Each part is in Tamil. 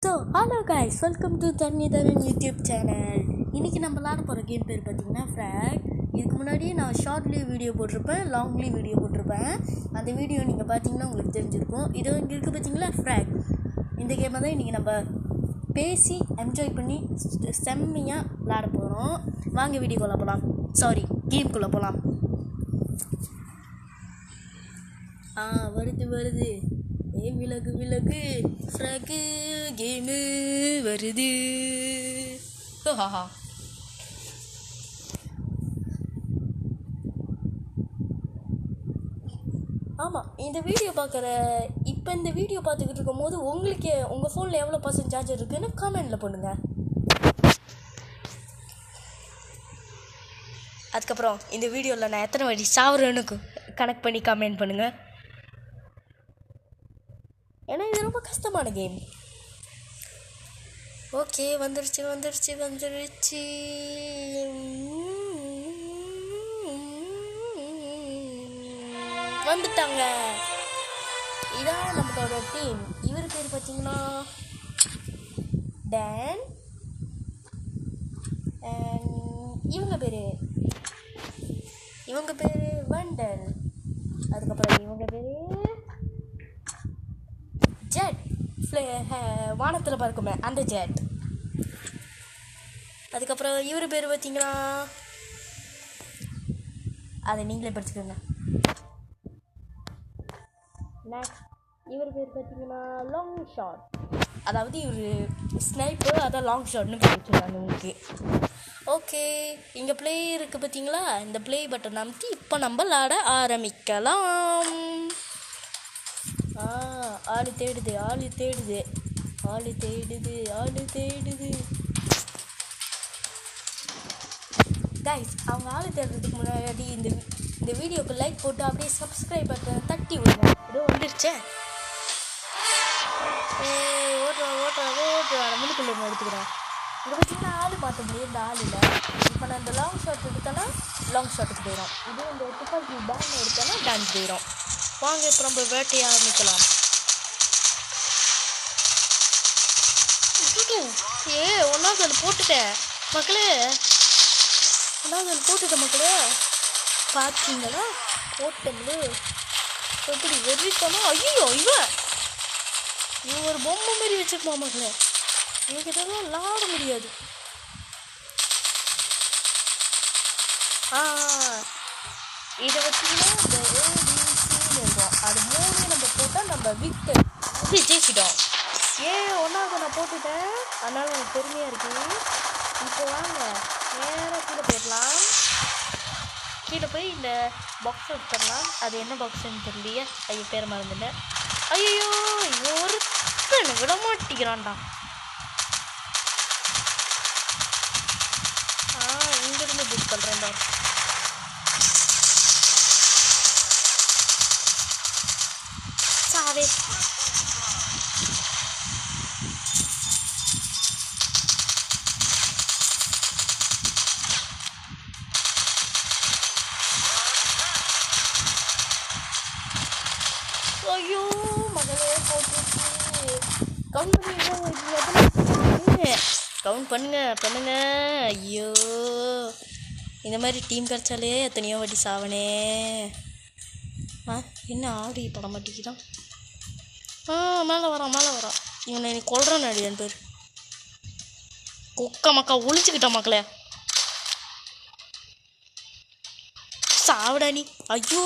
So hello guys, welcome to தண்ணி தரன் யூடியூப் சேனல். இன்றைக்கி நம்ம விளாட போகிற கேம் பேர் பார்த்திங்கன்னா ஃப்ராக். இதுக்கு முன்னாடியே நான் ஷார்ட்லேயும் வீடியோ போட்டிருப்பேன், லாங்லேயும் வீடியோ போட்டிருப்பேன். அந்த வீடியோ நீங்கள் பார்த்தீங்கன்னா உங்களுக்கு தெரிஞ்சிருக்கும். இதோ இங்கே இருக்குது பார்த்தீங்களா ஃப்ராக். இந்த கேமை தான் இன்றைக்கி நம்ம பேசி என்ஜாய் பண்ணி செம்மையாக விளாட போகிறோம். வாங்க வீடியோக்குள்ளே போகலாம், சாரி கேம்குள்ளே போகலாம். வருது விலகு ஃப்ராக்கு கேமு வருது. ஆமாம், இந்த வீடியோ இந்த வீடியோ பார்த்துக்கிட்டு இருக்கும் போது உங்களுக்கு உங்கள் ஃபோனில் எவ்வளோ % சார்ஜர் இருக்குன்னு கமெண்டில் பண்ணுங்க. அதுக்கப்புறம் இந்த வீடியோவில் நான் எத்தனை வாட்டி சாவுறேன்னு கனெக்ட் பண்ணி கமெண்ட் பண்ணுங்கள். ஏன்னா இது ரொம்ப கஷ்டமான கேம். ஓகே, வந்துருச்சு வந்துட்டாங்க. இதான் நம்மளோட டீம். இவர் பேர் பார்த்தீங்கன்னா டேன், இவங்க பேர் வண்டல், அதுக்கப்புறம் இவங்க பேர் ஜெட், வானத்தில் பறக்குமே அந்த ஜெட். அதுக்கப்புறம் இவர் பேர் பார்த்தீங்கன்னா, அதை நீங்களே படிச்சுக்கோங்க. நெக்ஸ்ட் இவர் பேர் பார்த்தீங்கன்னா லாங் ஷாட், அதாவது இவர் ஸ்னைப்பர், அதான் லாங் ஷாட்னு பேர் வச்சுருக்காங்க உங்களுக்கு. ஓகே, இங்கே ப்ளே இருக்குது பார்த்தீங்களா, இந்த ப்ளே பட்டன் அமுத்தி இப்போ நம்ம விளாட ஆரம்பிக்கலாம். ஆளு தேடுது. கைஸ், அவங்க ஆளு தேடுறதுக்கு முன்னாடி இந்த வீடியோக்கு லைக் போட்டு அப்படியே சப்ஸ்கிரைப் பட்டனை தட்டி விடுங்க. ஏதோ வந்துருச்சே. ஓட்டுறா முன்னுக்குள்ளே எடுத்துக்கிறேன். இங்கே பார்த்தீங்கன்னா ஆள் பார்த்த முடியும், இந்த ஆள் இல்லை. இப்போ நான் இந்த லாங் ஷாட் எடுத்தேன்னா லாங் ஷாட்டுக்கு போயிடும். இதே இந்த துப்பாக்கி பேன் எடுத்தேன்னா டான்ஸ் போயிடும். வாங்க இப்போ நம்ம வேட்டையை ஆரம்பிக்கலாம். ஒன்றாவது அது போட்டுட்டேன் மக்களே, பார்த்தீங்களா? போட்டது எப்படி வெறிட்டோன்னா, ஐயோ இவன் ஒரு பொம்மை மாரி வச்சுருப்பா மக்களே. இவங்கிட்டலாம் விளாட முடியாது. இதை வச்சிங்கன்னா இந்த ஏபிசின்னு இருக்கும். அது 3 நம்ம போட்டால் நம்ம விட்டு ஜெயிச்சிட்டோம். ஒன்றாவது நான் போட்டுட்டேன், அதனால் எனக்கு பெருமையாக இருக்குது. இப்போ வாங்க நேராக கீழே போயிடலாம். கீழே போய் இந்த பாக்ஸ் எடுத்துடலாம். அது என்ன பாக்ஸுன்னு தெரியலையே, பேரை மறந்துட்டேன். ஐயோ ஒருத்தன் விட மாட்டேங்கிறான்டா. இங்கிருந்து புக் பண்ணுறேன்டா. சாவே ஐயோ மகளே போட்டுச்சு. கவுண்ட் பண்ணுங்க. ஐயோ, இந்த மாதிரி டீம் கிடச்சாலே எத்தனையோ வாட்டி சாவனே. என்ன ஆடி பட மாட்டேங்கிறான். மேலே வரான். இவனை நீ கொல்றான் அடி. என் பேர் மக்கா ஒழிச்சுக்கிட்டான் மக்களே. சாவிடா நீ. ஐயோ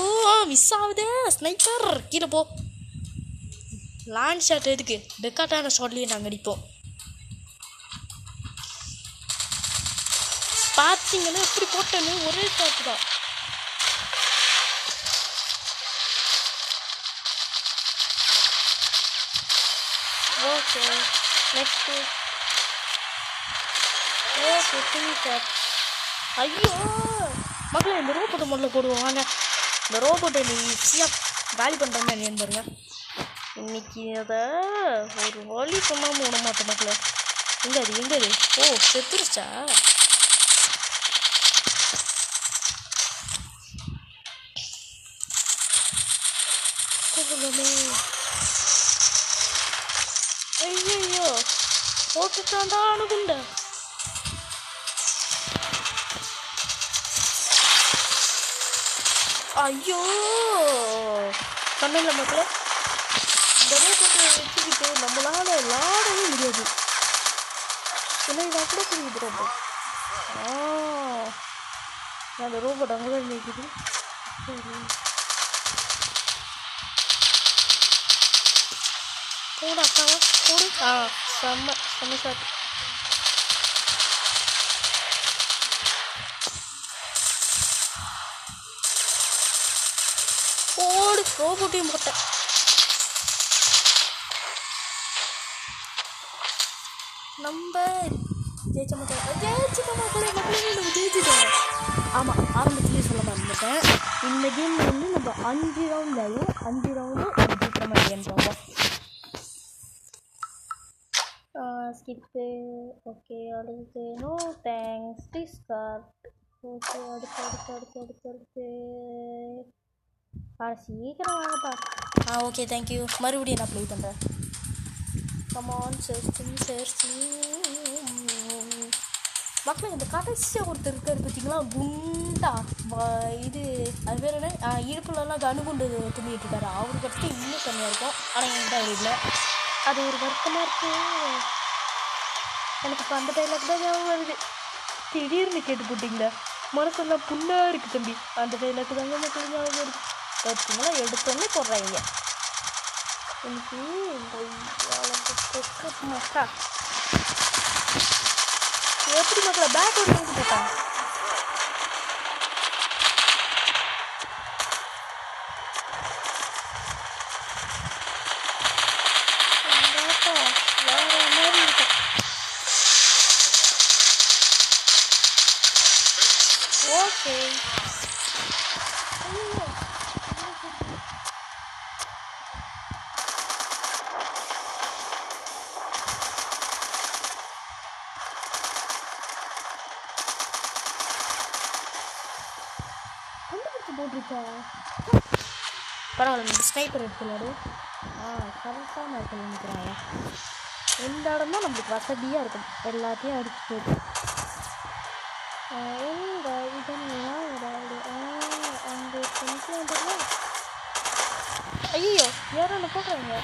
மிஸ் ஆகுதே. ஸ்னைப்பர் கீழே போ. லான்ச் ஷாட் எதுக்கு? டெக்காட்டான ஷாட்லேயே நாங்கள் அடிப்போம். பார்த்தீங்கன்னா எப்படி போட்டேன்னு ஒரே ஷாட் தான். ஓகே, நெக்ஸ்ட்டு ஐயோ மக்களே, இந்த ரோபோட்டை முதல்ல போடுவோம் வாங்க. இந்த ரோபோட்டை நீ ஈஸியாக காலி பண்ணுறேன்னு என்னன்னு பாருங்க. இன்னைக்கு அதை ஒரு வழி சொல்லாமல் விட மாட்டேன் மக்களே. எங்கே அது? செத்துருச்சா? ஐயோ போட்டுட்டான்டா அணுகுண்ட. ஐயோ கண்ணில் மக்களே நிறைய போட்டு வச்சுக்கிட்டு நம்மளால விளாடவே முடியாது. ஏன்னா இதை கூட புரியுது ரொம்ப. அந்த ரோபோட் அங்கே தான் நிற்குது. போடு அக்காவா போடு. செம்ம செம்ம ஷாட். போடு ரோபோட்டையும் போட்டேன். நம்ம ஜெயிச்சிட்டோம் மக்களே நம்ம ஜெயிச்சிட்டோம். ஆமாம் ஆரம்பத்துலேயே சொல்ல மறந்துட்டேன். இந்த கேம் வந்து நம்ம 5 ரவுண்ட்லையும் 5 ரவுண்டு ஜெயிக்கிற மாதிரின்றோம். ஸ்கிப்பு ஓகே அடுத்து நோ தேங்க்ஸ் டிஸ்கார்ட். ஓகே அடுத்து சீக்கிரம் வாங்கப்பா. Okay thank you. மறுபடியும் நான் ப்ளே பண்ணுறேன். கமான் சர்ச்சிங் மக்களே இந்த கடைசியாக ஒருத்தர் இருக்காரு பார்த்தீங்களா குண்டா இது அது பேர் என்ன இடுப்புலலாம் கணுகுண்டு துணிட்டு இருக்காரு. அவருக்கு கடைசி இன்னும் கம்மியாக இருக்கும். ஆனால் என்கிட்ட அவர் இல்லை. அது ஒரு வருத்தமாக இருக்கு எனக்கு. இப்போ அந்த டைலாக் தான் ஞாபகம் வருது. திடீர்னு கேட்டு போட்டிங்களா மனசெல்லாம் புண்ணாக இருக்குது தம்பி. அந்த டைலாக் தாங்க மக்கள் ஞாபகம் வருது. பார்த்தீங்களா எடுத்தோன்னே போடுறாங்க எனக்கு. எப்படி மக்களை பேக் ஒரு வாங்கி போட்டான். வேற மாதிரி இருக்கும். ஓகே போட்டிருக்கா பரவாயில்ல. ஸ்னைப்பர் எடுத்துலாரு. கரெக்டாக நான் இருக்க நினைக்கிறாங்க. இந்த இடம் தான் நம்மளுக்கு வசதியாக இருக்கும். எல்லாத்தையும் அடிச்சு போயிட்டு அங்கே கொஞ்சம் ஐயோ யாரும் ஒன்று போடுறாங்க.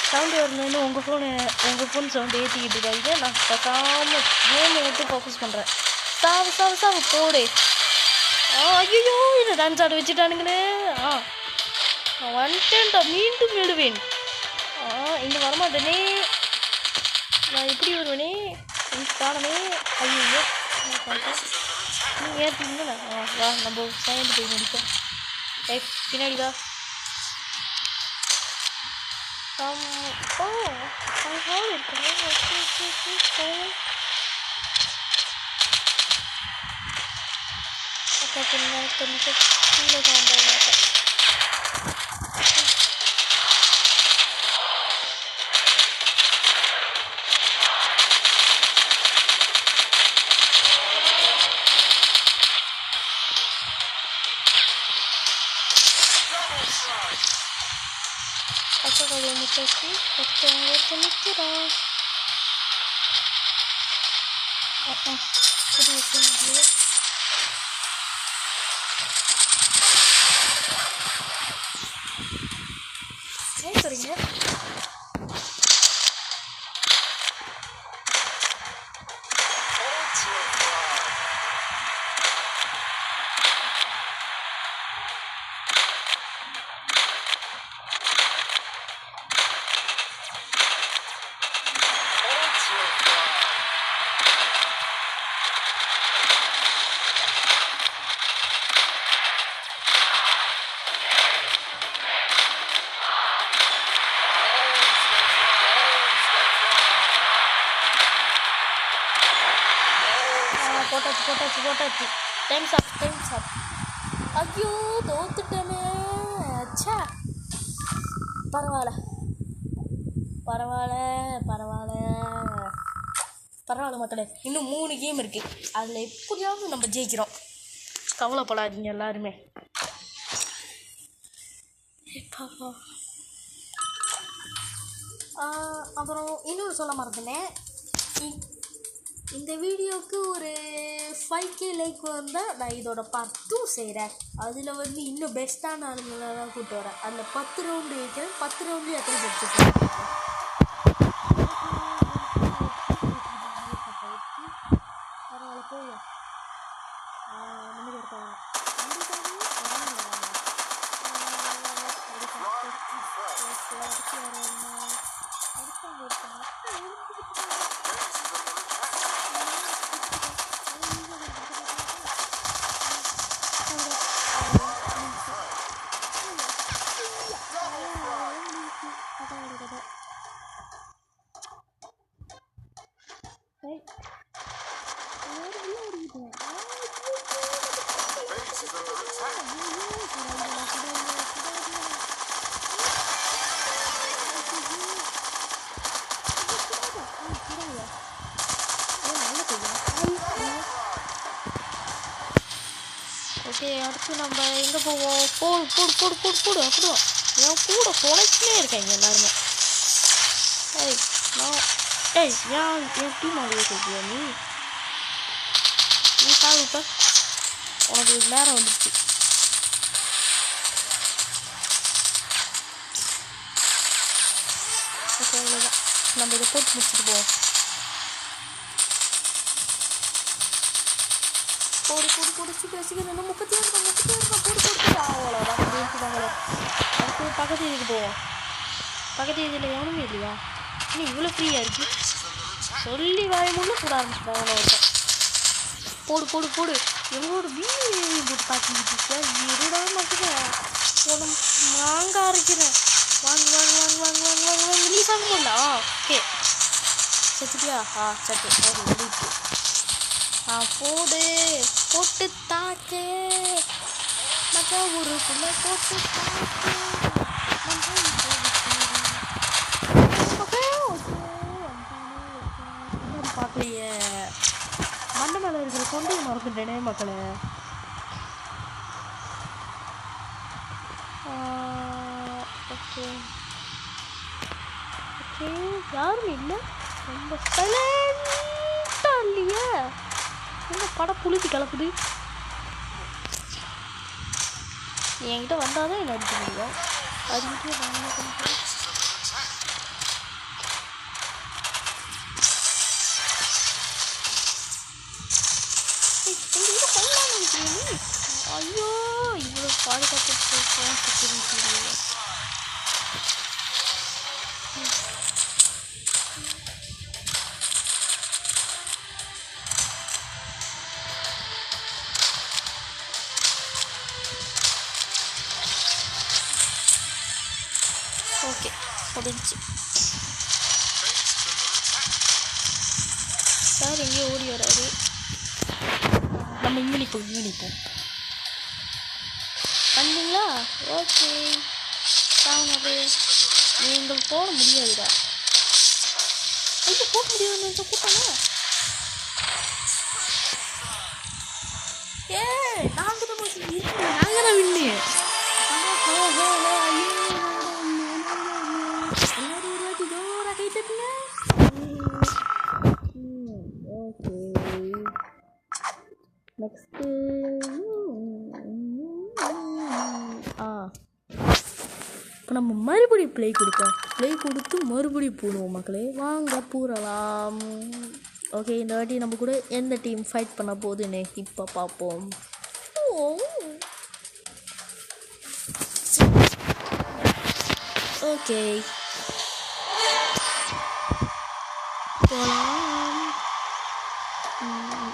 சவுண்டு வரணுன்னு உங்கள் ஃபோன் சவுண்டு ஏற்றிக்கிட்டு இருக்காங்க. நான் பேசாமல் கேமை விட்டு ஃபோக்கஸ் பண்ணுறேன். சாவு போடு. ஐயோ என்ன டான்ஸ் ஆட வச்சுட்டானுங்களே. வந்துட்டேன்டா மீண்டும் விடுவேன். இங்கே வரமாட்டேனே. நான் எப்படி வருவேனே காணமே. ஐயோ நீ ஏற்றிங்களா? வா நம்ம சேர்ந்து போய் முடிப்போம். பின்னாடி வா. I have it. பச்சை கதையை முட்டாச்சு ஒருத்தன் நிற்கிறான். புரிய சொல்லுங்க. ஏன் சொல்றீங்க? போட்டாச்சு. டைம்ஸ் அப். ஐயோ தோத்துட்டேனே. அச்சா பரவாயில்ல மக்களே. இன்னும் 3 கேம் இருக்கு. அதில் எப்படியாவது நம்ம ஜெயிக்கிறோம். கவலைப்படாதீங்க எல்லாருமே. அப்புறம் இன்னொன்று சொல்ல மறந்துனேன். இந்த வீடியோவுக்கு ஒரு 5K லைக் வந்தால் நான் இதோட 10 செய்கிறேன். அதில் இன்னும் பெஸ்ட்டான ஆளுங்களை தான் கூப்பிட்டு வரேன். அதில் 10 ரவுண்டு வைக்கிறேன். 10 ரவுண்ட்லேயும் எத்தனை படிச்சுக்கிறேன். பரவாயில்ல போய் ஓகே, அடுத்து நம்ம எங்கே போவோம்? போடு அப்படிதான். என் கூட துணைக்கிலே இருக்காங்க எல்லாருமே. என் டீம் ஆகவே சொல்றியா நீ சாகு. இப்போ உனக்கு நேரம் வந்துடுச்சு. ஓகே, அவ்வளோதான். நம்ம இதை போட்டு முடிச்சுட்டு போவோம். போடு சீக்கிரம் நம்ம 30 போடு. அவ்வளோதான் ஜெயிச்சுட்டாங்களே. அடுத்து பக்கத்து இதுக்கு போவோம். பக்கத்து இதில் எவனுமே இல்லையா? இன்னும் இவ்வளோ ஃப்ரீயாக இருக்குது. சொல்லி வாயமுன்னு கூட ஆரம்பிச்சுட்டாங்க. போடு. எங்களோட வீடு போட்டு பார்த்துக்கிட்டு இருடா மட்டும் உனக்கு வாங்க அரைக்கிறேன். வாங்க ரிலீஸ் ஆக முடியல. ஓகே செத்துட்டியா? சட்டு ஓடிட்டு போட்டு தாக்கு மற்ற ஊருக்குள்ள போட்டு பார்க்கலையே. மண்ண மேலே இருக்கிற கொண்டு மறந்துட்டேனே மக்களே. ஓகே யாரும் இல்லை. ரொம்ப சைலண்டாக இல்லையே. என்ன படம் புளிச்சு கிளப்புது. என்கிட்ட வந்தால் தான் என்ன அடிக்க முடியும். அதுக்கிட்டே நான் என்ன பண்ணுறேன்? ஐயோ இவ்வளோ பாதுகாப்பு ஓகே முடிஞ்சு. சார் எங்கேயோ ஓடி வராரு. நம்ம யூனிப்போம் வந்தீங்களா? ஓகே வாங்க. நீங்கள் போட முடியாதுடா. போட முடியாது கூட்டாங்க. நாங்கள் தான் வின்னு. ஓகே நெக்ஸ்ட்டு இப்போ நம்ம மறுபடியும் ப்ளே கொடுப்போம். ப்ளே கொடுத்து மறுபடியும் போடுவோம் மக்களே. வாங்க பூரலாம். ஓகே இந்த வாட்டி நம்ம கூட எந்த டீம் ஃபைட் பண்ண போகுதுன்னு இப்போ பார்ப்போம். ஓகே போகலாம்.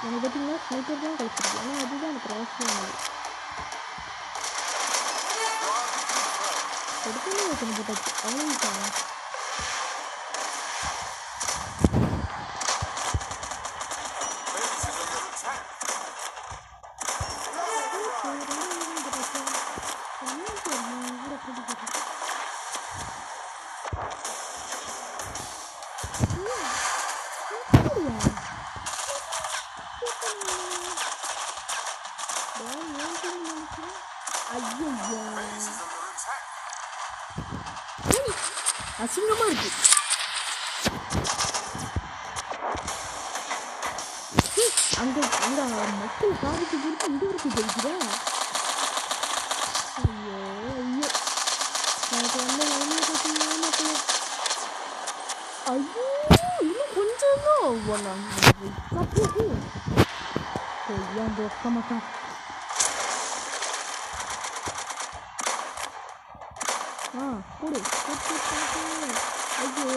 எனக்கு பார்த்தீங்கன்னா ஸ்னைப்பர் தான் கழிச்சிருக்கு. ஆனால் அதுதான் எனக்கு அவசியம் எடுத்துன்னு கொஞ்சம் போட்டாச்சு. அவ்வளோதான் அசிங்கமா இருக்கு. அங்க அங்க மக்கள் காவிக்கு கொடுத்து இங்க இருக்கு தெரியுதா? ஐயோ ஐயோ எனக்கு வந்து ஐயோ இன்னும் கொஞ்சம் தான் ஏன் ஒக்க மாட்டான். போடு ஐயோ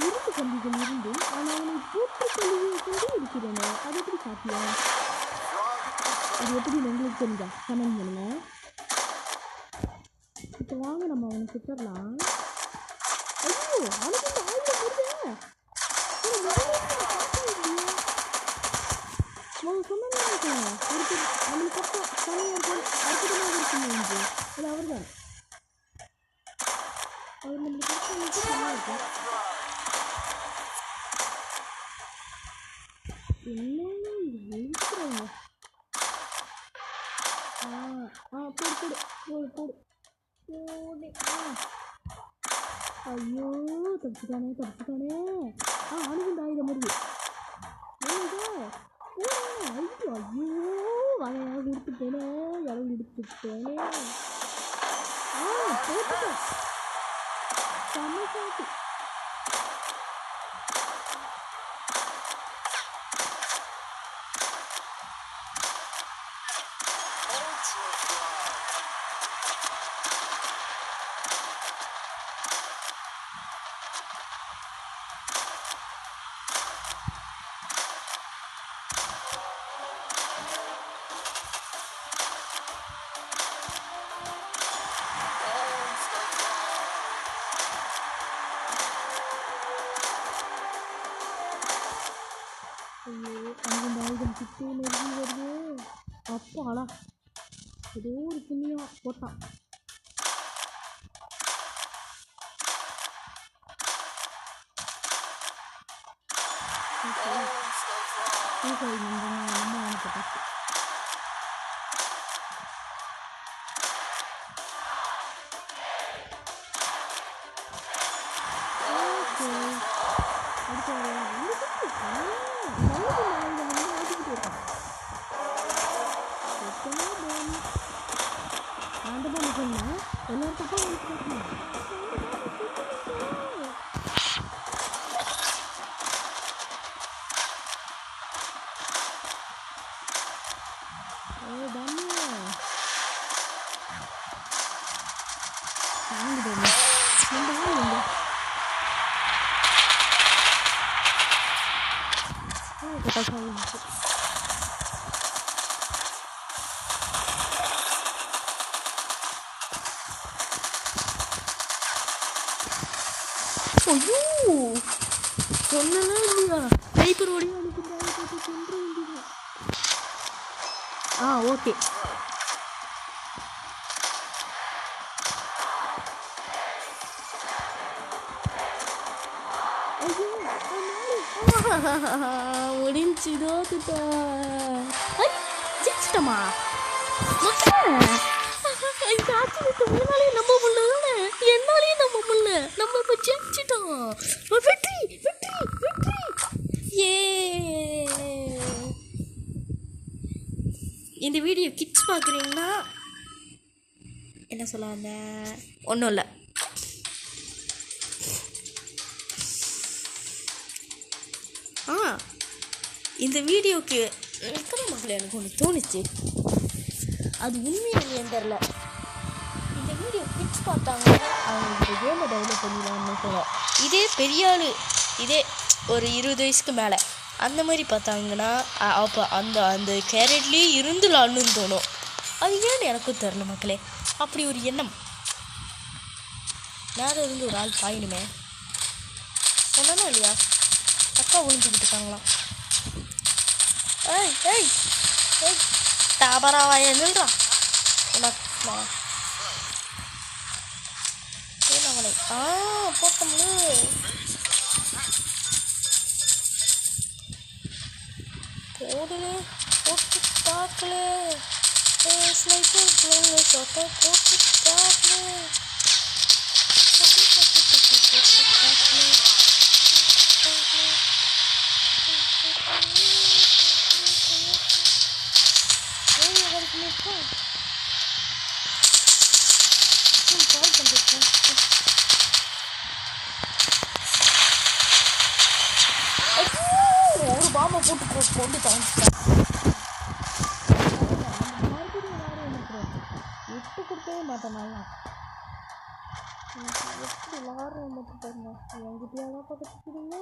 இருக்கு கம்பிகள் இருந்தும் ஆனால் அவனை போட்டு கல்வியை கொண்டு இருக்கிறேனே அது எப்படி சாத்தியம்? அது எப்படி உங்களுக்கு தெரிஞ்சா கமெண்ட் பண்ணுங்க. இப்போ வாங்க நம்ம அவனை சுத்தரலாம். ஐயோ அவனுக்கு இந்த ஆயுதம் வருது. சொன்னாங்க நம்மளுக்கு பக்கம் தனியாக அற்புதமாக இருக்குங்க. அது அவர் தான். அவர் நம்மளுக்கு இருக்கும். என்னங்க இது எழுதுறாங்க. போடு போடு போடு போடு போடு. ஐயோ தப்பிச்சுட்டானே அணுகுண்ட ஆயுதம் வருது. ஐயோ ஐயோ வலையாக கொடுத்துட்டேனே இடம் கொடுத்துட்டேனே. போட்டுட்டேன் செம்ம சாட்டு. ஐயோ அங்கே ஆயுதம் கிட்டே நெருங்கி வருது. அப்பாடா ஏதோ ஒரு புண்ணியமா போட்டான். ஐயோ சொன்னா இல்லையா பேப்பர் ஓடி ஓகே. முடிஞ்சு தோத்துட்டா. ஜெயிச்சிட்டோமா? என்னாலையும் நம்ப முடியல, என்னாலையும் நம்ப முடியல. நம்ம இப்போ ஜெயிச்சிட்டோம். வெற்றி வெற்றி வெற்றி. ஏ இந்த வீடியோ கிட்ஸ் பார்க்குறீங்கன்னா என்ன சொல்ல வந்தேன், ஒன்றும் இல்லை. இந்த வீடியோக்கு இருக்கிற மக்கள் எனக்கு ஒன்று தோணுச்சு, அது உண்மையாக தெரில. இந்த வீடியோ கிட்ஸ் பார்த்தாங்கன்னா அவங்க இந்த கேமை டெவலப் பண்ணிடலாம்னு தோணும். இதே பெரிய ஆள், இதே ஒரு 20 வயசுக்கு மேலே அந்த மாதிரி பார்த்தாங்கன்னா அப்போ அந்த அந்த கேரட்லேயே இருந்துலான்னு தோணும். அது ஏன்னு எனக்கும் தெரில மக்களே. அப்படி ஒரு எண்ணம் நேரம் இருந்து ஒரு ஆள் பாயணுமே சொன்னா இல்லையா, அக்கா ஒழிஞ்சுக்கிட்டு இருக்காங்களாம். ஏய் ஏய் ஏய் தாபராவா என்னன்றா உனக்கு அவனை போட்டோம்னு போடு போட்டு தாக்கல ஸ்னைப்பர் போட்டு தாக்கல. ஒரு பாம்பை போட்டு கொண்டு தாங்கிட்டேன். விட்டு கொடுக்கவே மாட்டேன். நல்லா எப்படி விளாட்றேன் மட்டும் பாருங்க. என்கிட்டயா தான் பார்த்துக்கிறீங்க.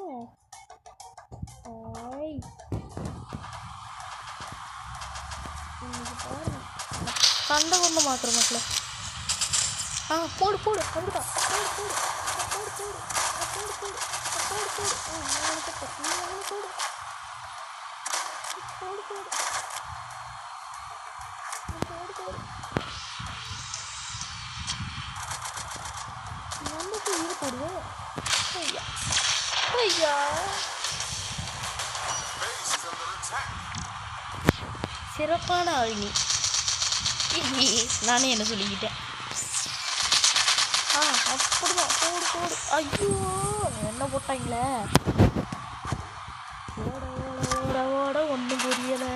சண்டை கொண்டு மாத்துற மக்களே. போடு போடு அப்படிதான் போடு போடு போடு போடு போடு போடு போடு போடு போடு போடு போடு போடு போடு. நமக்கு இது போடுவோம். ஐயா ஐயா சிறப்பான ஆளுநி. நானே என்ன சொல்லிக்கிட்டேன். அப்படிதான் போடு போடு. ஐயோ என்ன போட்டாங்களே. ஓட ஓட ஓட ஓட ஒன்றும் புரியல.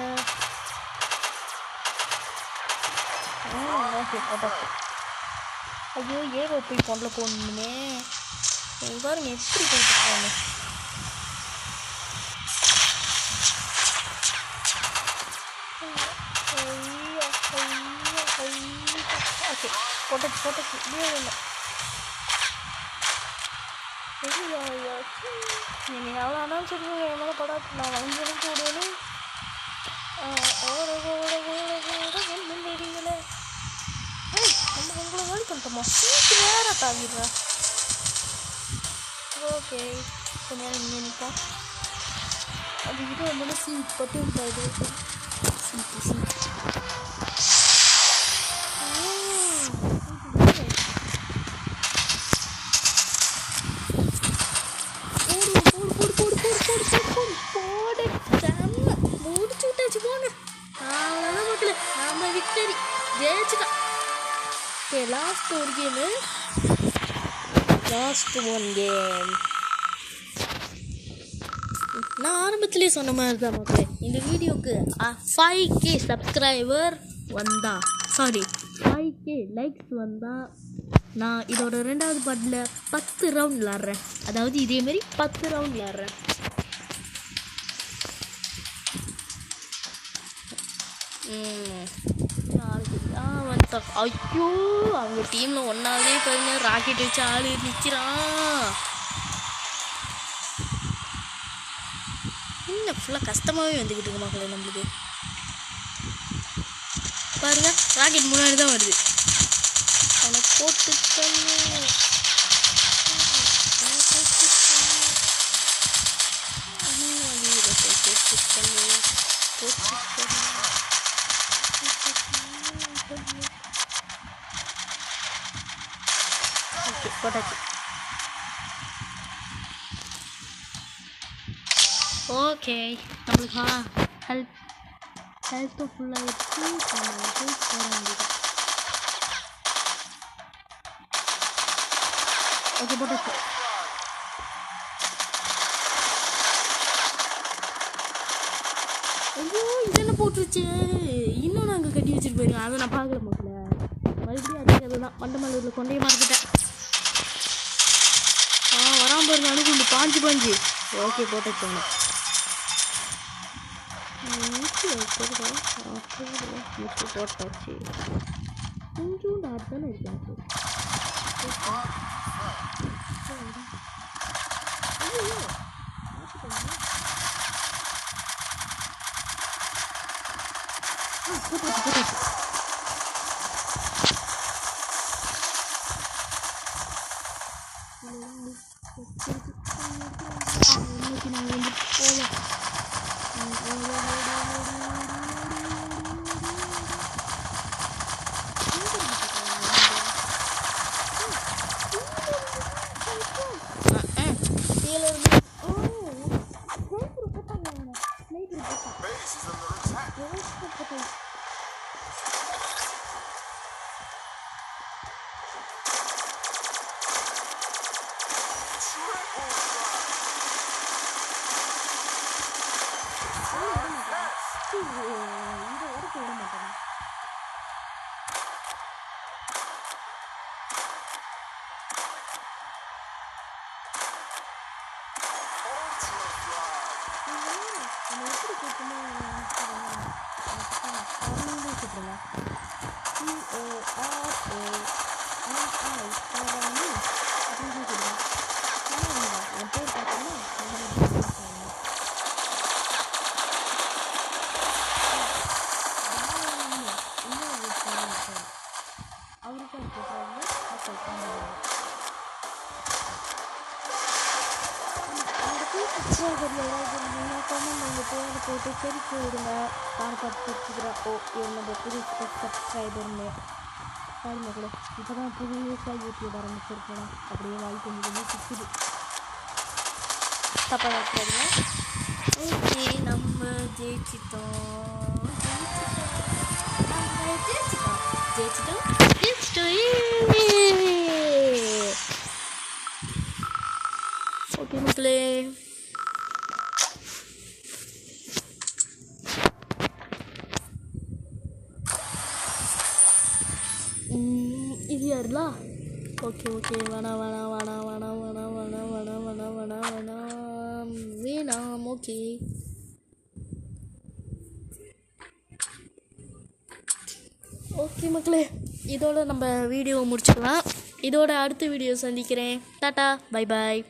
ஐயோ ஏவோ போய் பொண்ணில் போடணுமே. பாருங்க எப்படி போயிட்டு. ஓகே போட்டாச்சு போட்டாச்சு. இப்படியே இல்லை நீங்கள் எவ்வளோ ஆனாலும் சொல்லுங்க. என் மேலே படாது. நான் வளைஞ்சு வளைஞ்சு விடுவேன்னு ஓட ஓட ஓட ஓட ஒன்றும் தெரியல. நம்ம உங்களை வேலை பண்ணிட்டோமா வேற தாங்கிடுறேன். ஓகே கொஞ்ச நேரம் இங்கே நிற்போம். அது இது வந்து சீட் பட்டு இருக்காது. சீட்டு சீட்டு முடிச்சு விட்டாச்சு போங்க. அவ்வளோதான் மக்களே, நம்ம விக்டரி ஜெயிச்சுட்டோம். ஓகே லாஸ்ட் ஒரு கேமு, லாஸ்ட் ஒன் கேம். நான் ஆரம்பத்துலேயே சொன்ன மாதிரி தான் மக்களே, இந்த வீடியோக்கு 5K சப்ஸ்கிரைபர் வந்தா, சாரி 5K லைக்ஸ் வந்தா நான் இதோட 2வது பார்ட்டில் 10 ரவுண்ட் விளாட்றேன். அதாவது இதேமாரி 10 ரவுண்ட் விளாட்றேன். வந்துட்டோம். ஐயோ அவங்க டீமில் ஒன்றாவதே பாருங்க, ராக்கெட் வச்சு ஆள் நிற்கிறான். இன்னும் ஃபுல்லாக கஷ்டமாகவே வந்துக்கிட்டு இருக்கு மக்களே. நம்மளுக்கு பாருங்க ராக்கெட் முன்னாடி தான் வருது. அவனை போட்டு போட்டாச்சு. ஓகே நம்மளுக்கு ஹெல்த்தை ஃபுல்லாக வச்சு ஹெல்ப் போட வேண்டியது. ஓகே போட்டாச்சு. ஐயோ இதெல்லாம் போட்டுருச்சு. இன்னும் நாங்கள் கட்டி வச்சுட்டு போயிருக்கோம். அதை நான் பார்க்கல மக்கள. மறுபடியும் அதே கதை தான். மண்டமல்லூரில் கொண்டையை மறந்துட்டேன். வராமல் பாருங்க அணுகுண்டு பாஞ்சு. ஓகே போட்டாச்சு. போட்டாச்சு. கொஞ்சம் டாட் தானே இருக்கு எனக்கு. போட்டாச்சு. இன்னைக்கு நான் வந்து போகலாம். போட்டு தெரிவிக்க விடுங்க. நான் பார்த்துக்கிறேன். என்னோட புது சப்ஸ்கிரைபர்னு பாருங்க கூட. இப்போ தான் புதுசாக யூடியூப் ஆரம்பிச்சிருக்கேன். அப்படியே வாய்ப்பு கொஞ்சம் சுற்றுது. தப்பாக வச்சுருங்க. ஓகே நம்ம ஜெயிச்சிட்டோம். ஓகே மக்களே, இது யாருலா? ஓகே வேணாம். ஓகே ஓகே மக்களே, இதோட நம்ம வீடியோ முடிச்சுக்கலாம். இதோட அடுத்த வீடியோ சந்திக்கிறேன். Tata bye bye.